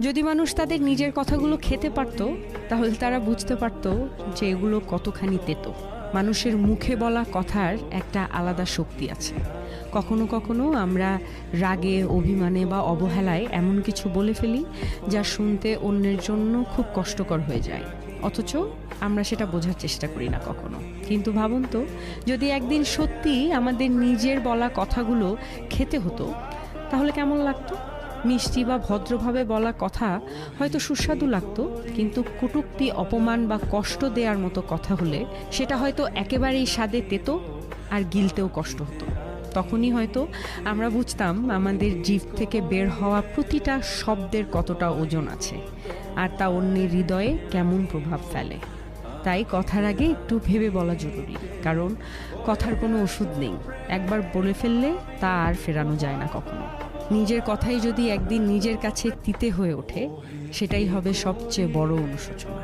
যদি মানুষ তাদের নিজের কথাগুলো খেতে পারত, তাহলে তারা বুঝতে পারত যে এগুলো কতখানি তেতো। মানুষের মুখে বলা কথার একটা আলাদা শক্তি আছে। কখনো কখনো আমরা রাগে, অভিমানে বা অবহেলায় এমন কিছু বলে ফেলি যা শুনতে অন্যের জন্য খুব কষ্টকর হয়ে যায়, অথচ আমরা সেটা বোঝার চেষ্টা করি না কখনো। কিন্তু ভাবুন তো, যদি একদিন সত্যি আমাদের নিজের বলা কথাগুলো খেতে হতো, তাহলে কেমন লাগতো? মিষ্টি বা ভদ্রভাবে বলা কথা হয়তো সুস্বাদু লাগতো, কিন্তু কটূক্তি, অপমান বা কষ্ট দেওয়ার মতো কথা হলে সেটা হয়তো একেবারেই স্বাদে তেতো আর গিলতেও কষ্ট হতো। তখনই হয়তো আমরা বুঝতাম আমাদের জিভ থেকে বের হওয়া প্রতিটা শব্দের কতটা ওজন আছে, আর তা অন্যের হৃদয়ে কেমন প্রভাব ফেলে। তাই কথার আগে একটু ভেবে বলা জরুরি, কারণ কথার কোনো ওষুধ নেই। একবার বলে ফেললে তা আর ফেরানো যায় না কখনো। নিজের কথাই যদি একদিন নিজের কাছে তিতে হয়ে ওঠে, সেটাই হবে সবচেয়ে বড় অনুশোচনা।